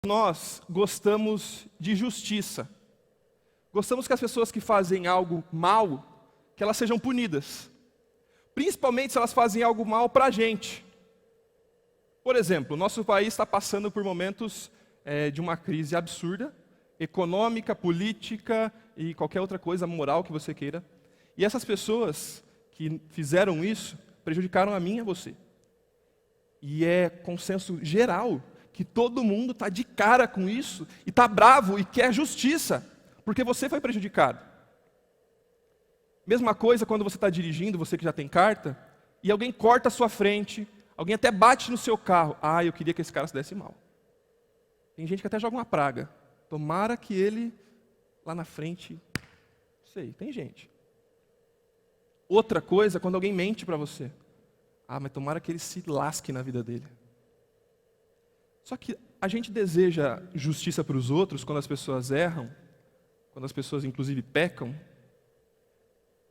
Nós gostamos de justiça. Gostamos que as pessoas que fazem algo mal, que elas sejam punidas. Principalmente se elas fazem algo mal para a gente. Por exemplo, o nosso país está passando por momentos de uma crise absurda, econômica, política e qualquer outra coisa moral que você queira. E essas pessoas que fizeram isso prejudicaram a mim e a você. E é consenso geral que todo mundo está de cara com isso e está bravo e quer justiça, porque você foi prejudicado. Mesma coisa quando você está dirigindo, você que já tem carta, e alguém corta a sua frente, alguém até bate no seu carro. Ah, eu queria que esse cara se desse mal. Tem gente que até joga uma praga. Tomara que ele, lá na frente, sei, tem gente. Outra coisa, quando alguém mente para você. Ah, mas tomara que ele se lasque na vida dele. Só que a gente deseja justiça para os outros quando as pessoas erram, quando as pessoas inclusive pecam,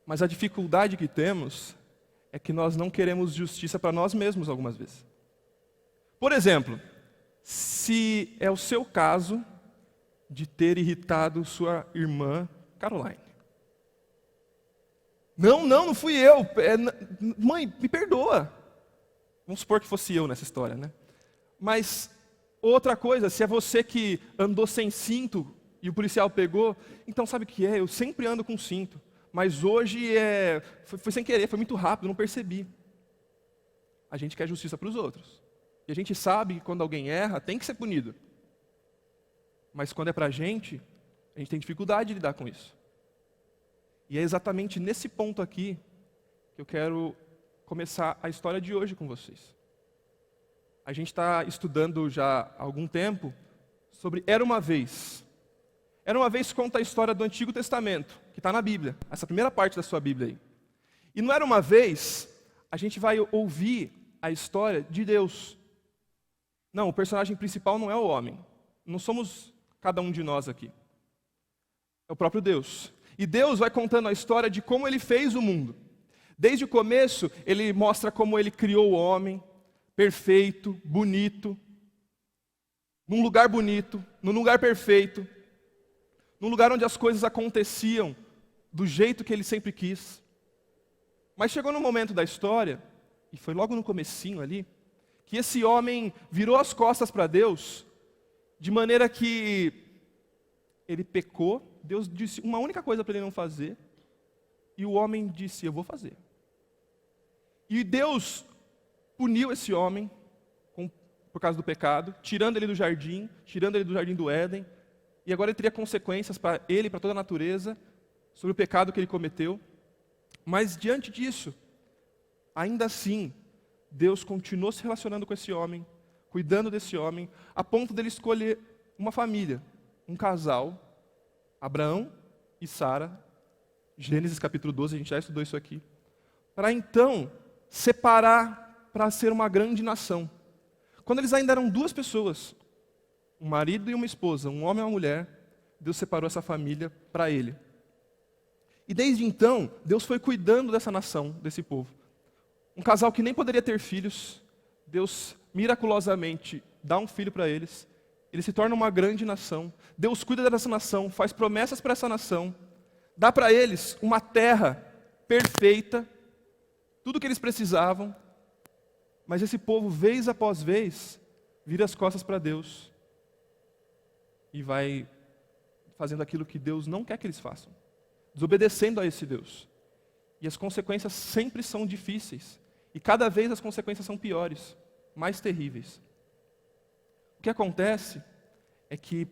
mas a dificuldade que temos é que nós não queremos justiça para nós mesmos algumas vezes. Por exemplo, se é o seu caso de ter irritado sua irmã Caroline. Não fui eu. Mãe, me perdoa. Vamos supor que fosse eu nessa história, né? Mas outra coisa, se é você que andou sem cinto e o policial pegou, então sabe o que é? Eu sempre ando com cinto, mas hoje foi sem querer, foi muito rápido, não percebi. A gente quer justiça para os outros. E a gente sabe que quando alguém erra, tem que ser punido. Mas quando é para a gente tem dificuldade de lidar com isso. E é exatamente nesse ponto aqui que eu quero começar a história de hoje com vocês. A gente está estudando já há algum tempo sobre Era Uma Vez. Era Uma Vez conta a história do Antigo Testamento, que está na Bíblia, essa primeira parte da sua Bíblia aí. E no Era Uma Vez, a gente vai ouvir a história de Deus. Não, o personagem principal não é o homem. Não somos cada um de nós aqui. É o próprio Deus. E Deus vai contando a história de como Ele fez o mundo. Desde o começo, Ele mostra como Ele criou o homem, perfeito, bonito, num lugar bonito, num lugar perfeito, num lugar onde as coisas aconteciam do jeito que Ele sempre quis. Mas chegou num momento da história, e foi logo no comecinho ali, que esse homem virou as costas para Deus, de maneira que ele pecou. Deus disse uma única coisa para ele não fazer, e o homem disse, eu vou fazer. E Deus puniu esse homem por causa do pecado, tirando ele do jardim do Éden, e agora ele teria consequências para ele e para toda a natureza, sobre o pecado que ele cometeu. Mas diante disso, ainda assim, Deus continuou se relacionando com esse homem, cuidando desse homem, a ponto dele escolher uma família, um casal, Abraão e Sara, Gênesis capítulo 12, a gente já estudou isso aqui, para então separar para ser uma grande nação. Quando eles ainda eram duas pessoas, um marido e uma esposa, um homem e uma mulher, Deus separou essa família para ele. E desde então, Deus foi cuidando dessa nação, desse povo. Um casal que nem poderia ter filhos, Deus miraculosamente dá um filho para eles, ele se torna uma grande nação. Deus cuida dessa nação, faz promessas para essa nação, dá para eles uma terra perfeita, tudo o que eles precisavam, mas esse povo, vez após vez, vira as costas para Deus e vai fazendo aquilo que Deus não quer que eles façam, desobedecendo a esse Deus. E as consequências sempre são difíceis, e cada vez as consequências são piores, mais terríveis. O que acontece é que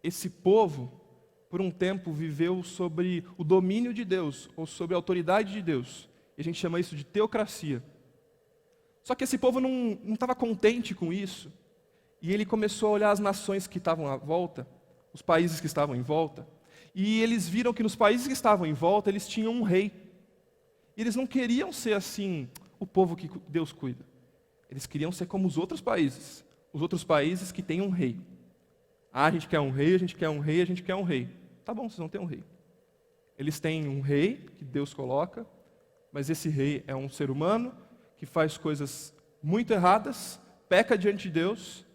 esse povo, por um tempo, viveu sobre o domínio de Deus, ou sobre a autoridade de Deus. E a gente chama isso de teocracia. Só que esse povo não estava contente com isso. E ele começou a olhar as nações que estavam à volta, os países que estavam em volta. E eles viram que nos países que estavam em volta, eles tinham um rei. E eles não queriam ser assim, o povo que Deus cuida. Eles queriam ser como os outros países. Os outros países que têm um rei. Ah, a gente quer um rei, a gente quer um rei, a gente quer um rei. Tá bom, vocês vão ter um rei. Eles têm um rei que Deus coloca, mas esse rei é um ser humano que faz coisas muito erradas, peca diante de Deus,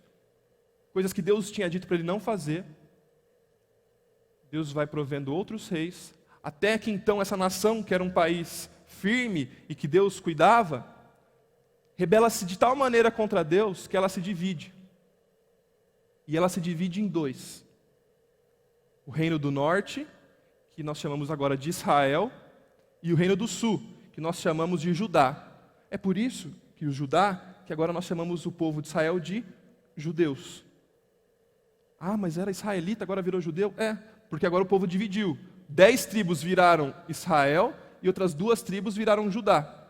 coisas que Deus tinha dito para ele não fazer. Deus vai provendo outros reis, até que então essa nação, que era um país firme e que Deus cuidava, rebela-se de tal maneira contra Deus que ela se divide. E ela se divide em dois. O reino do norte, que nós chamamos agora de Israel, e o reino do sul, que nós chamamos de Judá. É por isso que o Judá, que agora nós chamamos o povo de Israel de judeus. Ah, mas era israelita, agora virou judeu? É, porque agora o povo dividiu. 10 tribos viraram Israel e outras 2 tribos viraram Judá.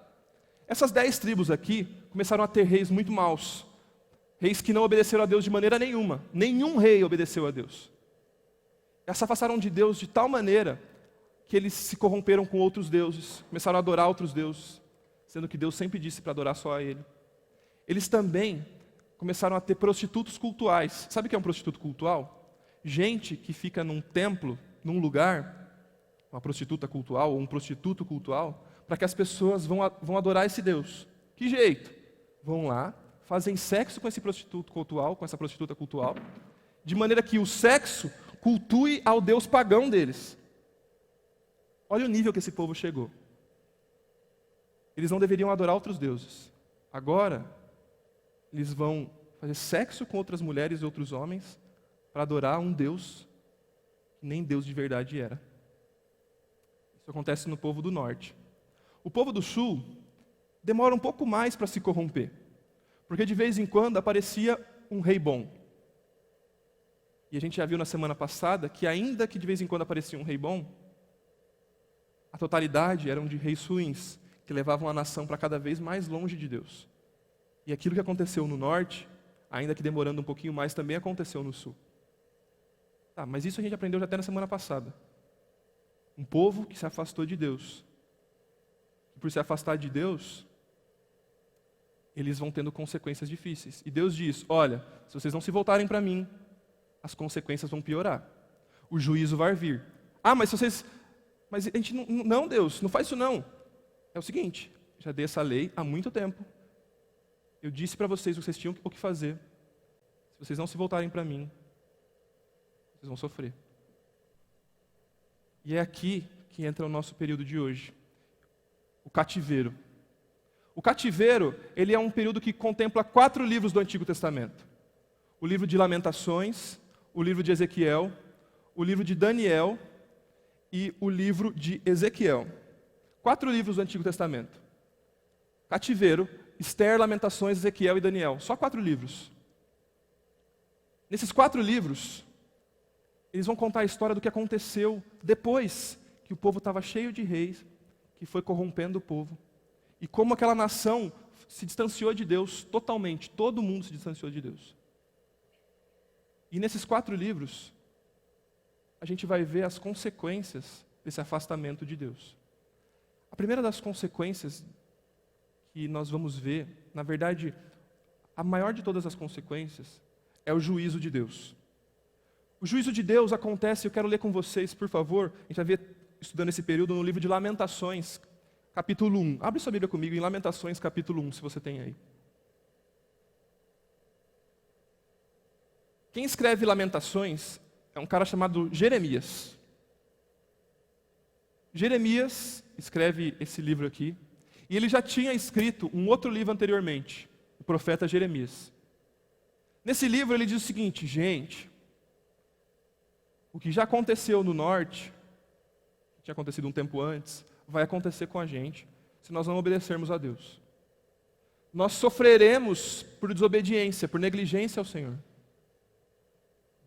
Essas 10 tribos aqui começaram a ter reis muito maus. Reis que não obedeceram a Deus de maneira nenhuma. Nenhum rei obedeceu a Deus. Elas se afastaram de Deus de tal maneira que eles se corromperam com outros deuses, começaram a adorar outros deuses, sendo que Deus sempre disse para adorar só a Ele. Eles também começaram a ter prostitutos cultuais. Sabe o que é um prostituto cultual? Gente que fica num templo, num lugar, uma prostituta cultual ou um prostituto cultual, para que as pessoas vão adorar esse Deus. Que jeito? Vão lá, fazem sexo com esse prostituto cultual, com essa prostituta cultual, de maneira que o sexo cultue ao Deus pagão deles. Olha o nível que esse povo chegou. Eles não deveriam adorar outros deuses. Agora, eles vão fazer sexo com outras mulheres e outros homens para adorar um Deus que nem Deus de verdade era. Isso acontece no povo do norte. O povo do sul demora um pouco mais para se corromper, porque de vez em quando aparecia um rei bom. E a gente já viu na semana passada que ainda que de vez em quando aparecia um rei bom, a totalidade eram de reis ruins, que levavam a nação para cada vez mais longe de Deus. E aquilo que aconteceu no norte, ainda que demorando um pouquinho mais, também aconteceu no sul. Tá, mas isso a gente aprendeu já até na semana passada. Um povo que se afastou de Deus. E por se afastar de Deus, eles vão tendo consequências difíceis. E Deus diz, olha, se vocês não se voltarem para mim, as consequências vão piorar. O juízo vai vir. Ah, mas se vocês... Mas a gente não, Deus, não faz isso não. É o seguinte, já dei essa lei há muito tempo. Eu disse para vocês o que vocês tinham o que fazer. Se vocês não se voltarem para mim, vocês vão sofrer. E é aqui que entra o nosso período de hoje. O cativeiro. O cativeiro, ele é um período que contempla 4 livros do Antigo Testamento. O livro de Lamentações, o livro de Ezequiel, o livro de Daniel e o livro de Ezequiel. 4 livros do Antigo Testamento. Cativeiro, Esther, Lamentações, Ezequiel e Daniel. Só 4 livros. Nesses 4 livros, eles vão contar a história do que aconteceu depois que o povo estava cheio de reis, que foi corrompendo o povo. E como aquela nação se distanciou de Deus totalmente. Todo mundo se distanciou de Deus. E nesses 4 livros, a gente vai ver as consequências desse afastamento de Deus. A primeira das consequências que nós vamos ver, na verdade, a maior de todas as consequências, é o juízo de Deus. O juízo de Deus acontece, eu quero ler com vocês, por favor, a gente vai ver, estudando esse período, no livro de Lamentações, capítulo 1. Abre sua Bíblia comigo em Lamentações, capítulo 1, se você tem aí. Quem escreve Lamentações é um cara chamado Jeremias. Jeremias escreve esse livro aqui, e ele já tinha escrito um outro livro anteriormente, o profeta Jeremias. Nesse livro ele diz o seguinte, gente, o que já aconteceu no norte, que tinha acontecido um tempo antes, vai acontecer com a gente, se nós não obedecermos a Deus. Nós sofreremos por desobediência, por negligência ao Senhor.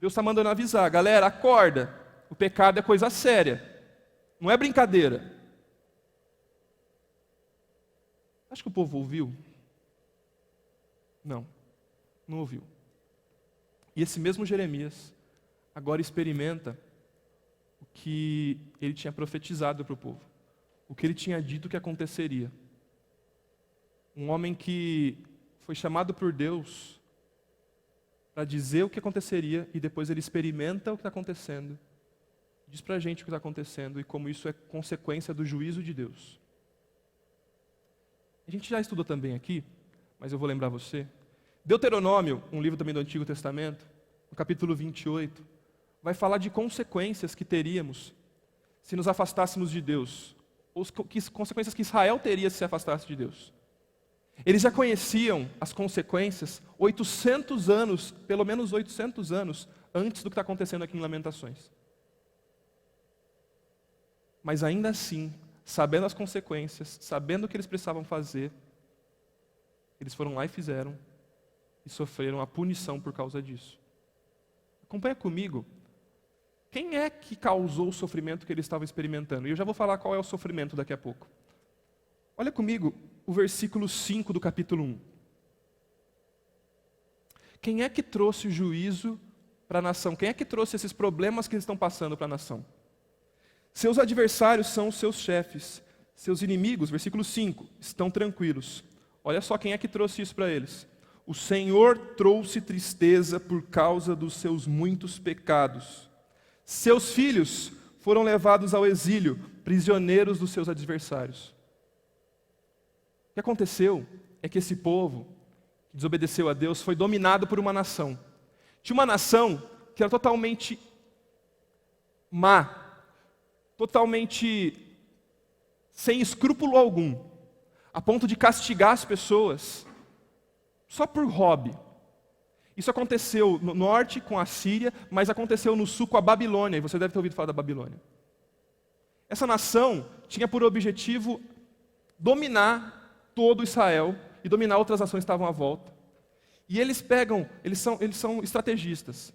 Deus está mandando avisar, galera, acorda, o pecado é coisa séria, não é brincadeira. Acho que o povo ouviu? Não ouviu. E esse mesmo Jeremias agora experimenta o que ele tinha profetizado para o povo, o que ele tinha dito que aconteceria. Um homem que foi chamado por Deus para dizer o que aconteceria e depois ele experimenta o que está acontecendo, diz para a gente o que está acontecendo e como isso é consequência do juízo de Deus. A gente já estudou também aqui, mas eu vou lembrar você. Deuteronômio, um livro também do Antigo Testamento, no capítulo 28, vai falar de consequências que teríamos se nos afastássemos de Deus, ou consequências que Israel teria se afastasse de Deus. Eles já conheciam as consequências 800 anos, pelo menos 800 anos, antes do que está acontecendo aqui em Lamentações. Mas ainda assim, sabendo as consequências, sabendo o que eles precisavam fazer, eles foram lá e fizeram, e sofreram a punição por causa disso. Acompanha comigo. Quem é que causou o sofrimento que eles estavam experimentando? E eu já vou falar qual é o sofrimento daqui a pouco. Olha comigo o versículo 5 do capítulo 1. Quem é que trouxe o juízo para a nação? Quem é que trouxe esses problemas que eles estão passando para a nação? Seus adversários são os seus chefes. Seus inimigos, versículo 5, estão tranquilos. Olha só quem é que trouxe isso para eles. O Senhor trouxe tristeza por causa dos seus muitos pecados. Seus filhos foram levados ao exílio, prisioneiros dos seus adversários. O que aconteceu é que esse povo, que desobedeceu a Deus, foi dominado por uma nação. Tinha uma nação que era totalmente má, totalmente sem escrúpulo algum, a ponto de castigar as pessoas só por hobby. Isso aconteceu no norte com a Síria, mas aconteceu no sul com a Babilônia, e você deve ter ouvido falar da Babilônia. Essa nação tinha por objetivo dominar todo Israel e dominar outras nações que estavam à volta. E eles são estrategistas.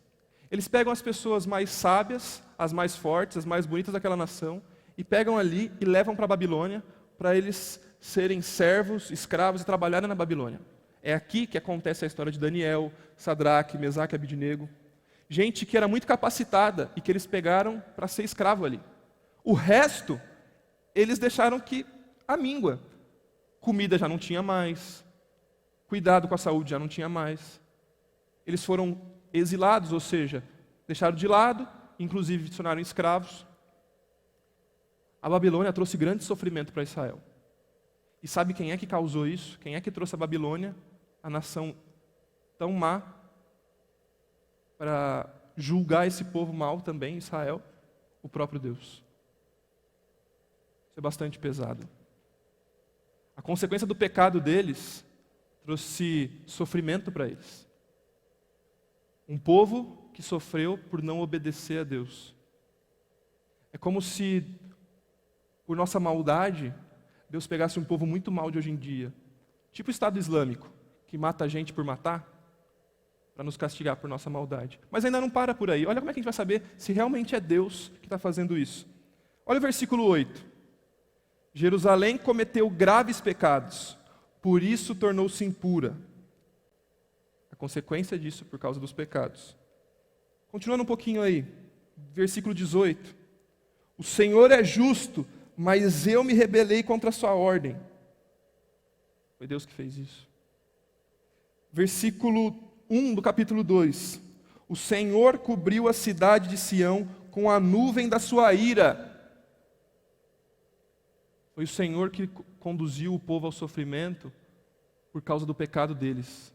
Eles pegam as pessoas mais sábias, as mais fortes, as mais bonitas daquela nação, e pegam ali e levam para a Babilônia para eles serem servos, escravos e trabalharem na Babilônia. É aqui que acontece a história de Daniel, Sadraque, Mesaque e Abidnego. Gente que era muito capacitada e que eles pegaram para ser escravo ali. O resto, eles deixaram que a míngua. Comida já não tinha mais, cuidado com a saúde já não tinha mais. Eles foram exilados, ou seja, deixaram de lado, inclusive se tornaram escravos. A Babilônia trouxe grande sofrimento para Israel. E sabe quem é que causou isso? Quem é que trouxe a Babilônia, a nação tão má, para julgar esse povo mau também, Israel? O próprio Deus. Isso é bastante pesado. A consequência do pecado deles trouxe sofrimento para eles. Um povo que sofreu por não obedecer a Deus. É como se, por nossa maldade, Deus pegasse um povo muito mau de hoje em dia, tipo o Estado Islâmico, que mata a gente por matar, para nos castigar por nossa maldade. Mas ainda não para por aí. Olha como é que a gente vai saber se realmente é Deus que está fazendo isso. Olha o versículo 8. Jerusalém cometeu graves pecados, por isso tornou-se impura. A consequência disso por causa dos pecados. Continuando um pouquinho aí, versículo 18. O Senhor é justo, mas eu me rebelei contra a sua ordem. Foi Deus que fez isso. Versículo 1 do capítulo 2. O Senhor cobriu a cidade de Sião com a nuvem da sua ira. Foi o Senhor que conduziu o povo ao sofrimento por causa do pecado deles.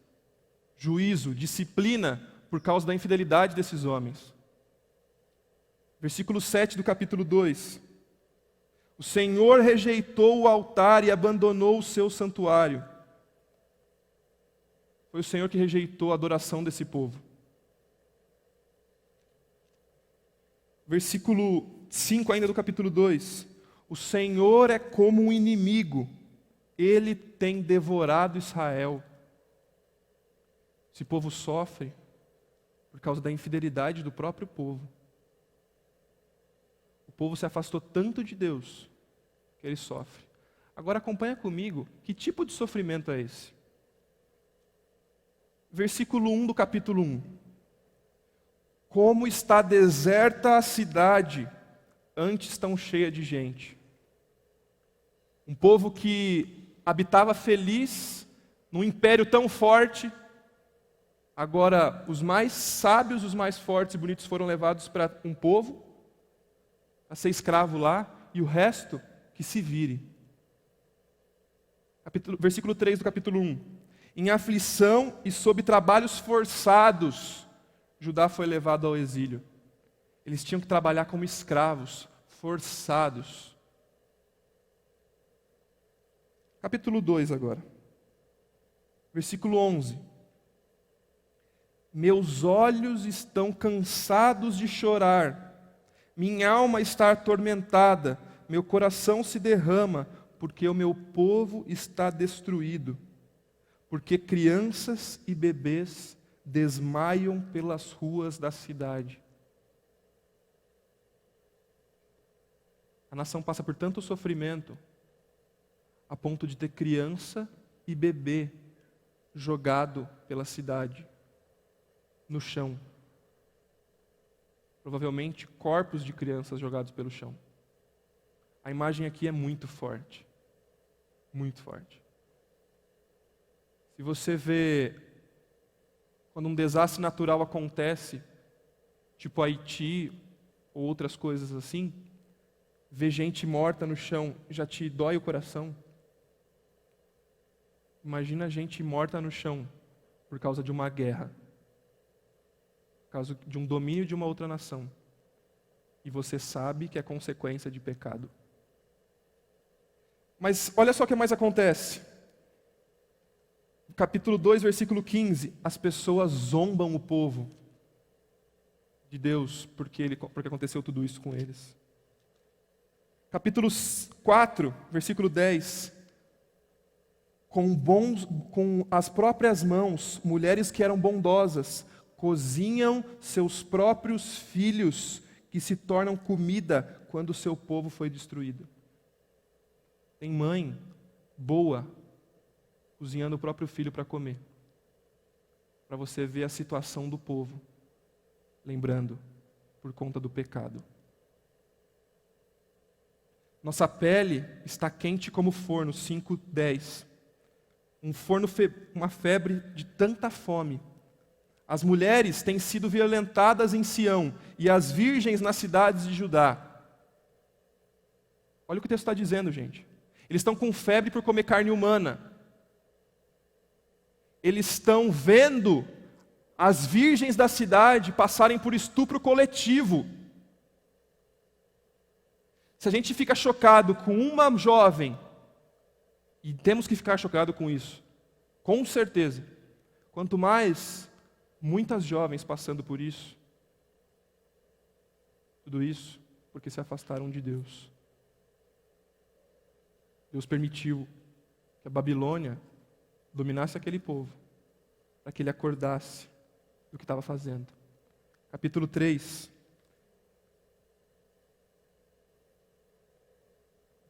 Juízo, disciplina por causa da infidelidade desses homens. Versículo 7 do capítulo 2. O Senhor rejeitou o altar e abandonou o seu santuário. Foi o Senhor que rejeitou a adoração desse povo. Versículo 5 ainda do capítulo 2. O Senhor é como um inimigo, Ele tem devorado Israel. Esse povo sofre por causa da infidelidade do próprio povo. O povo se afastou tanto de Deus que ele sofre. Agora acompanha comigo, que tipo de sofrimento é esse? Versículo 1 do capítulo 1. Como está deserta a cidade, antes tão cheia de gente. Um povo que habitava feliz, num império tão forte, agora os mais sábios, os mais fortes e bonitos foram levados para um povo, a ser escravo lá, e o resto que se vire. Versículo 3 do capítulo 1. Em aflição e sob trabalhos forçados, Judá foi levado ao exílio. Eles tinham que trabalhar como escravos, forçados. Capítulo 2 agora. Versículo 11. Meus olhos estão cansados de chorar, minha alma está atormentada, meu coração se derrama, porque o meu povo está destruído, porque crianças e bebês desmaiam pelas ruas da cidade. A nação passa por tanto sofrimento, a ponto de ter criança e bebê jogado pela cidade, no chão. Provavelmente corpos de crianças jogados pelo chão. A imagem aqui é muito forte. Muito forte. Se você vê quando um desastre natural acontece, tipo Haiti ou outras coisas assim, ver gente morta no chão já te dói o coração. Imagina gente morta no chão por causa de uma guerra, por causa de um domínio de uma outra nação. E você sabe que é consequência de pecado. Mas olha só o que mais acontece. Capítulo 2, versículo 15. As pessoas zombam o povo de Deus porque aconteceu tudo isso com eles. Capítulo 4, versículo 10. Com as próprias mãos, mulheres que eram bondosas, cozinham seus próprios filhos, que se tornam comida quando o seu povo foi destruído. Tem mãe boa cozinhando o próprio filho para comer. Para você ver a situação do povo. Lembrando, por conta do pecado. Nossa pele está quente como forno, 5:10. Uma febre de tanta fome. As mulheres têm sido violentadas em Sião e as virgens nas cidades de Judá. Olha o que o texto está dizendo, gente. Eles estão com febre por comer carne humana. Eles estão vendo as virgens da cidade passarem por estupro coletivo. Se a gente fica chocado com uma jovem, e temos que ficar chocado com isso, com certeza, quanto mais muitas jovens passando por isso, tudo isso porque se afastaram de Deus. Deus permitiu que a Babilônia dominasse aquele povo, para que ele acordasse do que estava fazendo. Capítulo 3,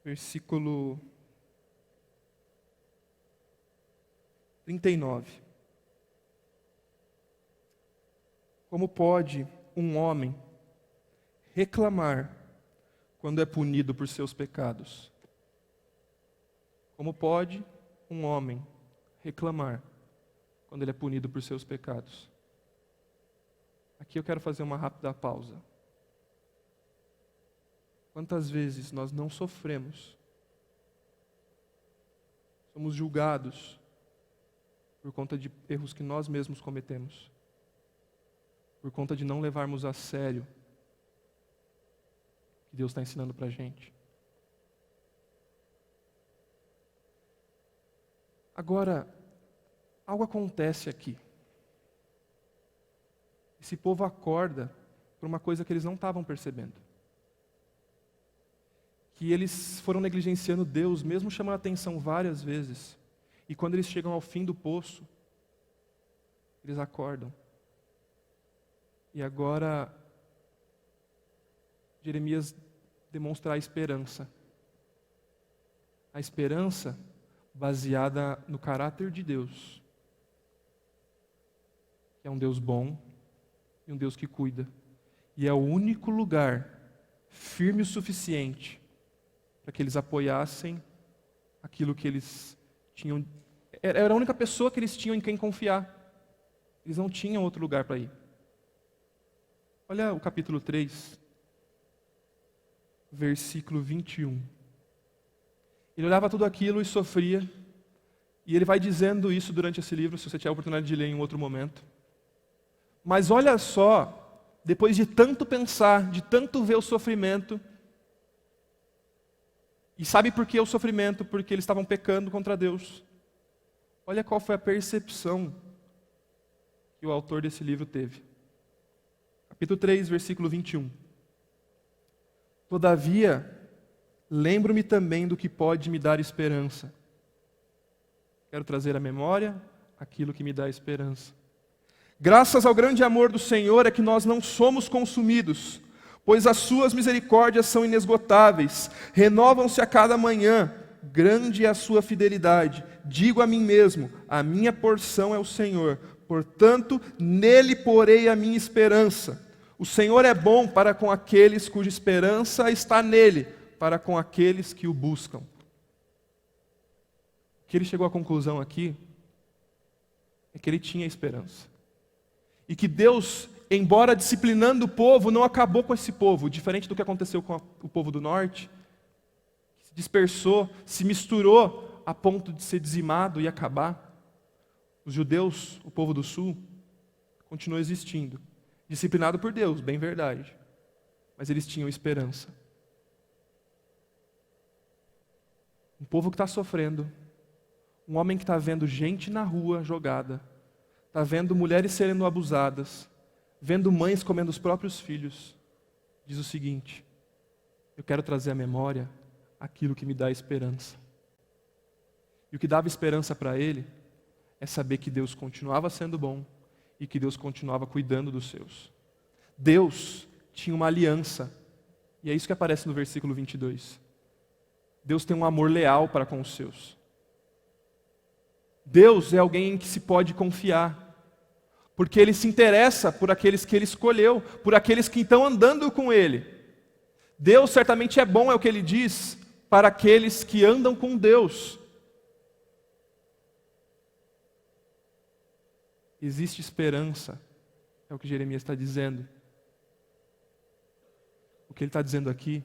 versículo 39. Como pode um homem reclamar quando é punido por seus pecados? Como pode um homem reclamar quando ele é punido por seus pecados? Aqui eu quero fazer uma rápida pausa. Quantas vezes nós não sofremos, somos julgados por conta de erros que nós mesmos cometemos, por conta de não levarmos a sério o que Deus está ensinando para a gente. Agora, algo acontece aqui. Esse povo acorda por uma coisa que eles não estavam percebendo. Que eles foram negligenciando Deus, mesmo chamando a atenção várias vezes. E quando eles chegam ao fim do poço, eles acordam. E agora, Jeremias demonstra a esperança. A esperança baseada no caráter de Deus, que é um Deus bom e um Deus que cuida. E é o único lugar firme o suficiente para que eles apoiassem aquilo que eles tinham. Era a única pessoa que eles tinham em quem confiar. Eles não tinham outro lugar para ir. Olha o capítulo 3, versículo 21. Ele olhava tudo aquilo e sofria. E ele vai dizendo isso durante esse livro, se você tiver a oportunidade de ler em outro momento. Mas olha só, depois de tanto pensar, de tanto ver o sofrimento, e sabe por que o sofrimento? Porque eles estavam pecando contra Deus. Olha qual foi a percepção que o autor desse livro teve. Capítulo 3, versículo 21. Todavia, lembro-me também do que pode me dar esperança. Quero trazer à memória aquilo que me dá esperança. Graças ao grande amor do Senhor é que nós não somos consumidos, pois as suas misericórdias são inesgotáveis, renovam-se a cada manhã, grande é a sua fidelidade. Digo a mim mesmo, a minha porção é o Senhor, portanto, nele porei a minha esperança. O Senhor é bom para com aqueles cuja esperança está nele, para com aqueles que o buscam. O que ele chegou à conclusão aqui é que ele tinha esperança. E que Deus, embora disciplinando o povo, não acabou com esse povo, diferente do que aconteceu com o povo do norte, que se dispersou, se misturou a ponto de ser dizimado e acabar. Os judeus, o povo do sul, continuou existindo, disciplinado por Deus, bem verdade, mas eles tinham esperança. Um povo que está sofrendo, um homem que está vendo gente na rua jogada, está vendo mulheres sendo abusadas, vendo mães comendo os próprios filhos, diz o seguinte: eu quero trazer à memória aquilo que me dá esperança. E o que dava esperança para ele é saber que Deus continuava sendo bom e que Deus continuava cuidando dos seus. Deus tinha uma aliança, e é isso que aparece no versículo 22. Deus tem um amor leal para com os seus. Deus é alguém em que se pode confiar, porque Ele se interessa por aqueles que Ele escolheu, por aqueles que estão andando com Ele. Deus certamente é bom, é o que Ele diz, para aqueles que andam com Deus. Existe esperança, é o que Jeremias está dizendo. O que ele está dizendo aqui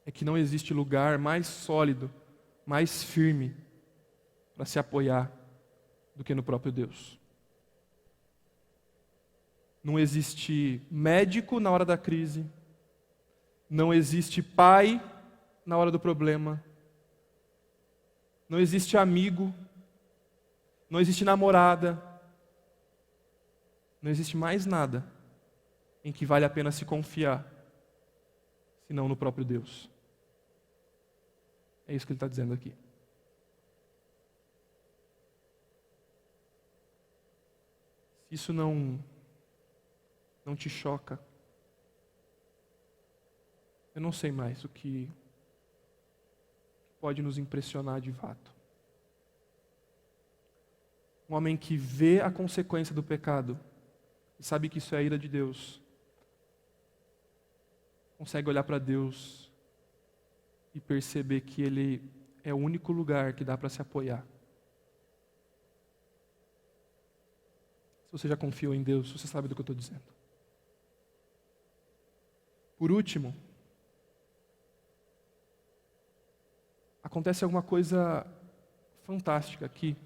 é que não existe lugar mais sólido, mais firme para se apoiar do que no próprio Deus. Não existe médico na hora da crise, não existe pai na hora do problema, não existe amigo, não existe namorada, não existe mais nada em que vale a pena se confiar, senão no próprio Deus. É isso que ele está dizendo aqui. Se isso não te choca, eu não sei mais o que pode nos impressionar de fato. Um homem que vê a consequência do pecado e sabe que isso é a ira de Deus, consegue olhar para Deus e perceber que Ele é o único lugar que dá para se apoiar. Se você já confiou em Deus, você sabe do que eu estou dizendo. Por último, acontece alguma coisa fantástica aqui,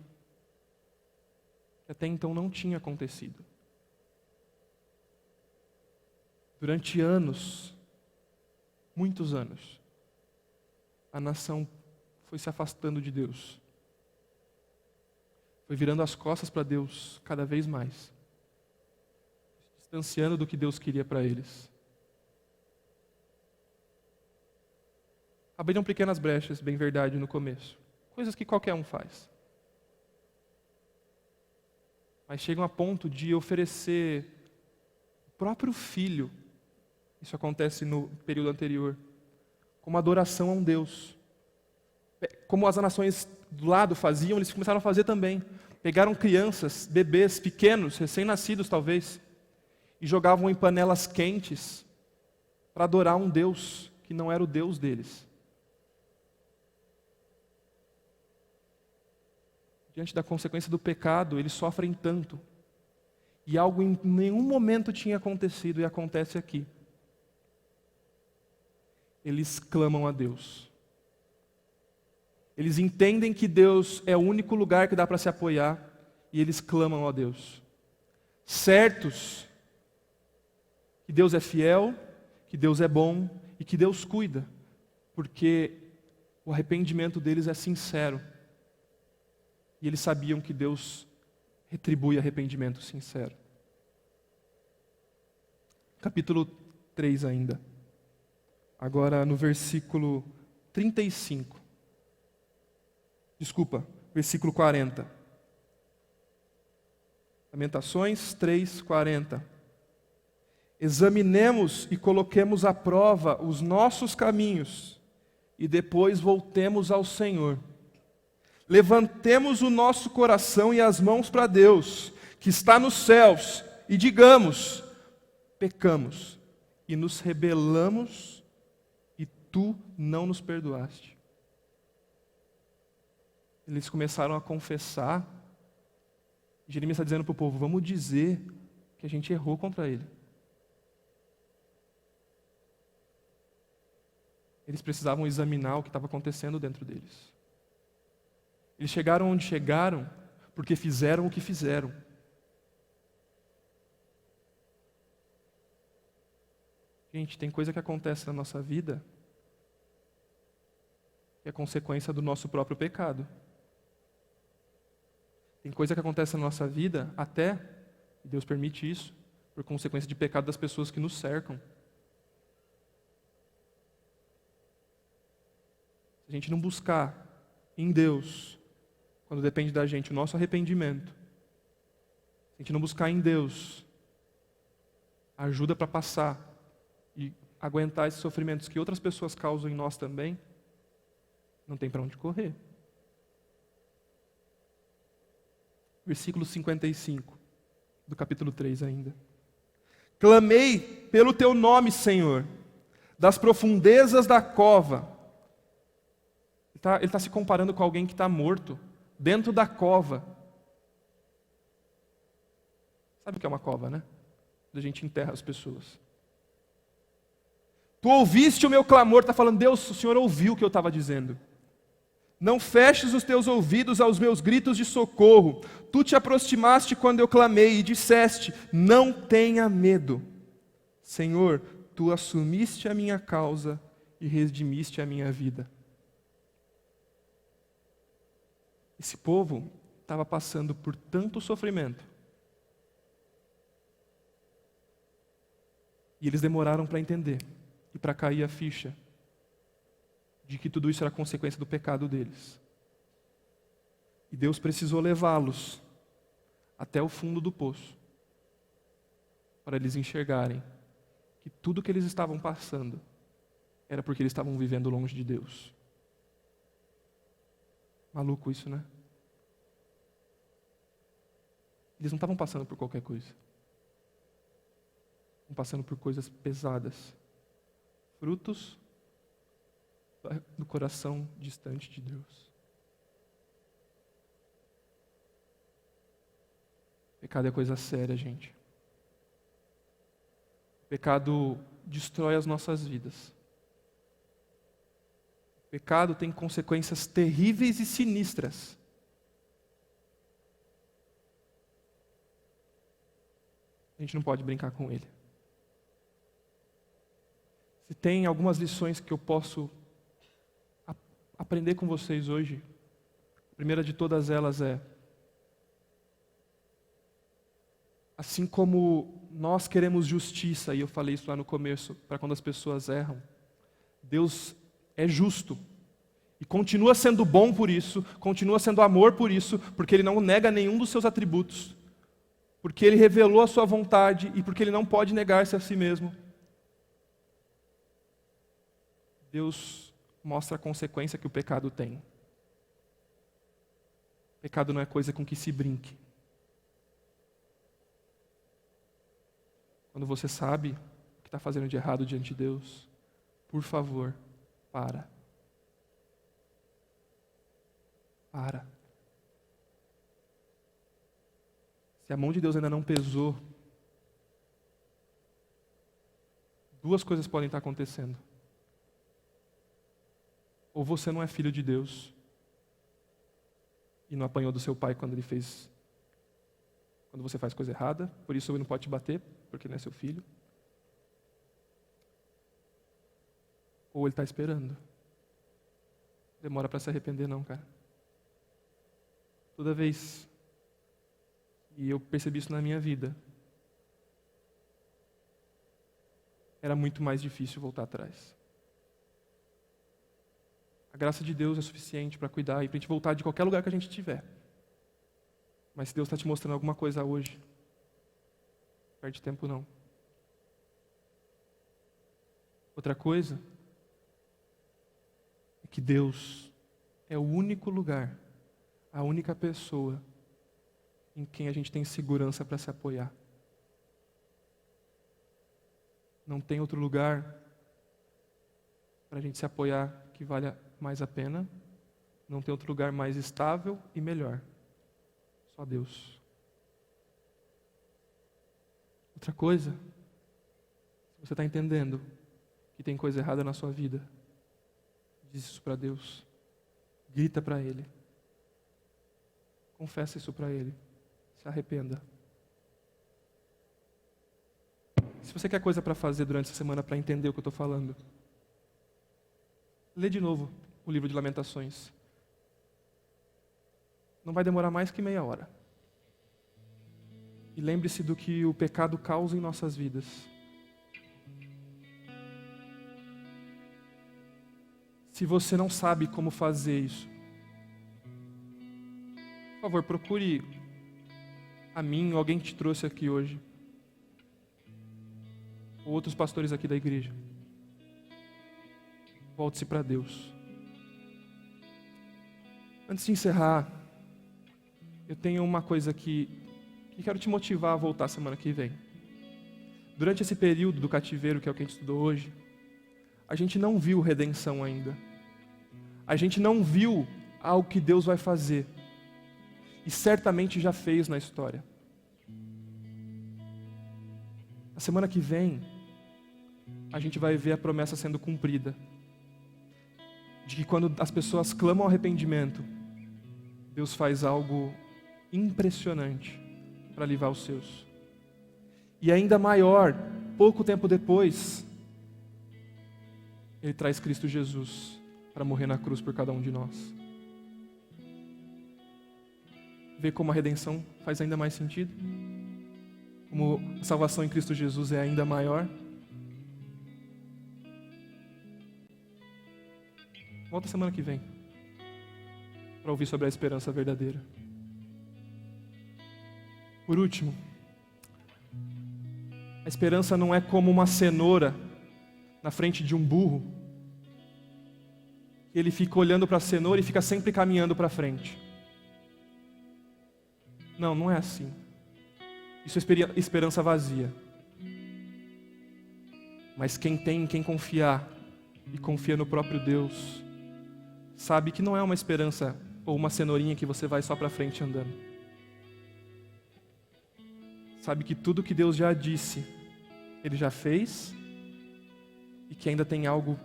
que até então não tinha acontecido. Durante anos, muitos anos, a nação foi se afastando de Deus. Foi virando as costas para Deus cada vez mais, se distanciando do que Deus queria para eles. Abriram pequenas brechas, bem verdade, no começo. Coisas que qualquer um faz. Mas chegam a ponto de oferecer o próprio filho. Isso acontece no período anterior. Como adoração a um Deus. Como as nações do lado faziam, eles começaram a fazer também. Pegaram crianças, bebês pequenos, recém-nascidos talvez, e jogavam em panelas quentes para adorar um Deus que não era o Deus deles. Diante da consequência do pecado, eles sofrem tanto. E algo em nenhum momento tinha acontecido e acontece aqui. Eles clamam a Deus. Eles entendem que Deus é o único lugar que dá para se apoiar e eles clamam a Deus. certos que Deus é fiel, que Deus é bom e que Deus cuida, porque o arrependimento deles é sincero. E eles sabiam que Deus retribui arrependimento sincero. Capítulo 3 ainda. Agora no versículo 35. Desculpa, versículo 40. Lamentações 3:40. Examinemos e coloquemos à prova os nossos caminhos, e depois voltemos ao Senhor. Levantemos o nosso coração e as mãos para Deus, que está nos céus, e digamos: pecamos e nos rebelamos, e tu não nos perdoaste. Eles começaram a confessar. Jeremias está dizendo para o povo: vamos dizer que a gente errou contra ele. Eles precisavam examinar o que estava acontecendo dentro deles. Eles chegaram onde chegaram porque fizeram o que fizeram. Gente, tem coisa que acontece na nossa vida que é consequência do nosso próprio pecado. Tem coisa que acontece na nossa vida até, e Deus permite isso, por consequência de pecado das pessoas que nos cercam. Se a gente não buscar em Deus, quando depende da gente, o nosso arrependimento, se a gente não buscar em Deus ajuda para passar e aguentar esses sofrimentos que outras pessoas causam em nós também, não tem para onde correr. Versículo 55, do capítulo 3 ainda. Clamei pelo teu nome, Senhor, das profundezas da cova. Ele está se comparando com alguém que está morto, dentro da cova. Sabe o que é uma cova, né? Onde a gente enterra as pessoas. Tu ouviste o meu clamor, está falando: Deus, o Senhor ouviu o que eu estava dizendo. Não feches os teus ouvidos aos meus gritos de socorro. Tu te aproximaste quando eu clamei e disseste: não tenha medo. Senhor, tu assumiste a minha causa e redimiste a minha vida. Esse povo estava passando por tanto sofrimento. E eles demoraram para entender e para cair a ficha de que tudo isso era consequência do pecado deles. E Deus precisou levá-los até o fundo do poço para eles enxergarem que tudo que eles estavam passando era porque eles estavam vivendo longe de Deus. Maluco isso, né? Eles não estavam passando por qualquer coisa. Estavam passando por coisas pesadas. Frutos do coração distante de Deus. Pecado é coisa séria, gente. Pecado destrói as nossas vidas. Pecado tem consequências terríveis e sinistras. A gente não pode brincar com ele. Se tem algumas lições que eu posso aprender com vocês hoje, a primeira de todas elas é: assim como nós queremos justiça, e eu falei isso lá no começo, para quando as pessoas erram, Deus é justo. E continua sendo bom por isso, continua sendo amor por isso, porque Ele não nega nenhum dos seus atributos. Porque Ele revelou a sua vontade e porque Ele não pode negar-se a si mesmo. Deus mostra a consequência que o pecado tem. Pecado não é coisa com que se brinque. Quando você sabe o que está fazendo de errado diante de Deus, por favor, para. Para. Se a mão de Deus ainda não pesou, duas coisas podem estar acontecendo. Ou você não é filho de Deus e não apanhou do seu pai quando ele fez quando você faz coisa errada, por isso ele não pode te bater, porque não é seu filho. Ou ele está esperando. Demora para se arrepender não, cara. Toda vez, e eu percebi isso na minha vida, era muito mais difícil voltar atrás. A graça de Deus é suficiente para cuidar e para a gente voltar de qualquer lugar que a gente estiver. Mas se Deus está te mostrando alguma coisa hoje, não perde tempo não. Outra coisa é que Deus é o único lugar, a única pessoa em quem a gente tem segurança para se apoiar. Não tem outro lugar para a gente se apoiar que valha mais a pena. Não tem outro lugar mais estável e melhor. Só Deus. Outra coisa, se você está entendendo que tem coisa errada na sua vida, diz isso para Deus. Grita para Ele. Confessa isso para Ele. Se arrependa. Se você quer coisa para fazer durante essa semana para entender o que eu estou falando, lê de novo o livro de Lamentações. Não vai demorar mais que meia hora. E lembre-se do que o pecado causa em nossas vidas. Se você não sabe como fazer isso, por favor, procure a mim ou alguém que te trouxe aqui hoje, ou outros pastores aqui da igreja. Volte-se para Deus. Antes de encerrar, eu tenho uma coisa que quero te motivar a voltar semana que vem. Durante esse período do cativeiro, que é o que a gente estudou hoje, a gente não viu redenção ainda. A gente não viu algo que Deus vai fazer. E certamente já fez na história. Na semana que vem, a gente vai ver a promessa sendo cumprida. De que quando as pessoas clamam arrependimento, Deus faz algo impressionante para livrar os seus. E ainda maior, pouco tempo depois, Ele traz Cristo Jesus para morrer na cruz por cada um de nós. Vê como a redenção faz ainda mais sentido? Como a salvação em Cristo Jesus é ainda maior? Volta semana que vem para ouvir sobre a esperança verdadeira. Por último, a esperança não é como uma cenoura na frente de um burro. Ele fica olhando para a cenoura e fica sempre caminhando para frente. Não, não é assim. Isso é esperança vazia. Mas quem tem em quem confiar e confia no próprio Deus, sabe que não é uma esperança ou uma cenourinha que você vai só para frente andando. Sabe que tudo que Deus já disse, Ele já fez, e que ainda tem algo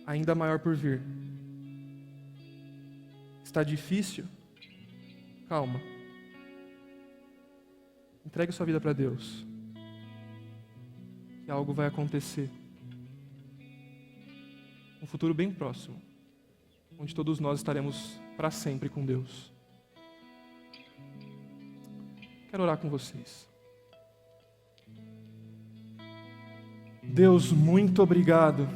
ainda maior por vir. Está difícil? Calma. Entregue sua vida para Deus. E algo vai acontecer. Um futuro bem próximo, onde todos nós estaremos para sempre com Deus. Quero orar com vocês. Deus, muito obrigado,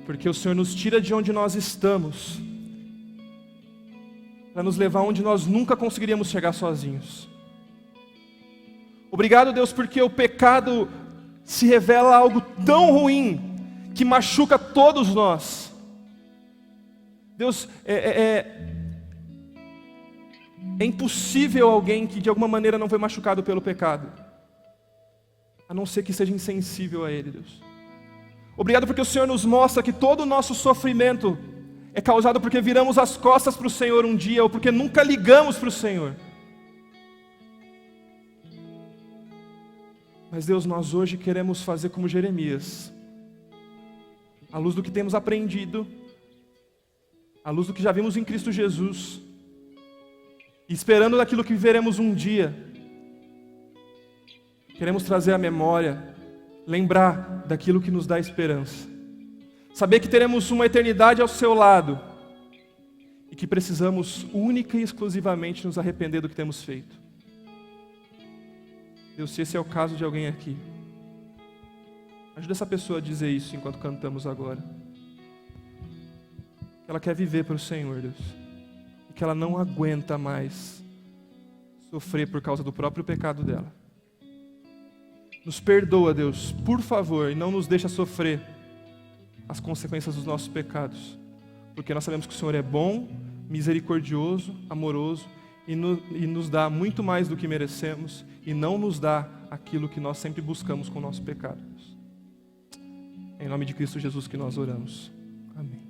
porque o Senhor nos tira de onde nós estamos, para nos levar onde nós nunca conseguiríamos chegar sozinhos. Obrigado, Deus, porque o pecado se revela algo tão ruim, que machuca todos nós. Deus, é impossível alguém que de alguma maneira não foi machucado pelo pecado, a não ser que seja insensível a Ele, Deus. Obrigado porque o Senhor nos mostra que todo o nosso sofrimento é causado porque viramos as costas para o Senhor um dia, ou porque nunca ligamos para o Senhor. Mas Deus, nós hoje queremos fazer como Jeremias, à luz do que temos aprendido, à luz do que já vimos em Cristo Jesus, E esperando daquilo que viveremos um dia, queremos trazer à memória, lembrar daquilo que nos dá esperança. Saber que teremos uma eternidade ao seu lado e que precisamos única e exclusivamente nos arrepender do que temos feito. Deus, se esse é o caso de alguém aqui, ajuda essa pessoa a dizer isso enquanto cantamos agora. Ela quer viver para o Senhor, Deus. E que ela não aguenta mais sofrer por causa do próprio pecado dela. Nos perdoa, Deus, por favor, e não nos deixa sofrer as consequências dos nossos pecados. Porque nós sabemos que o Senhor é bom, misericordioso, amoroso e nos dá muito mais do que merecemos e não nos dá aquilo que nós sempre buscamos com o nosso pecado. Em nome de Cristo Jesus que nós oramos. Amém.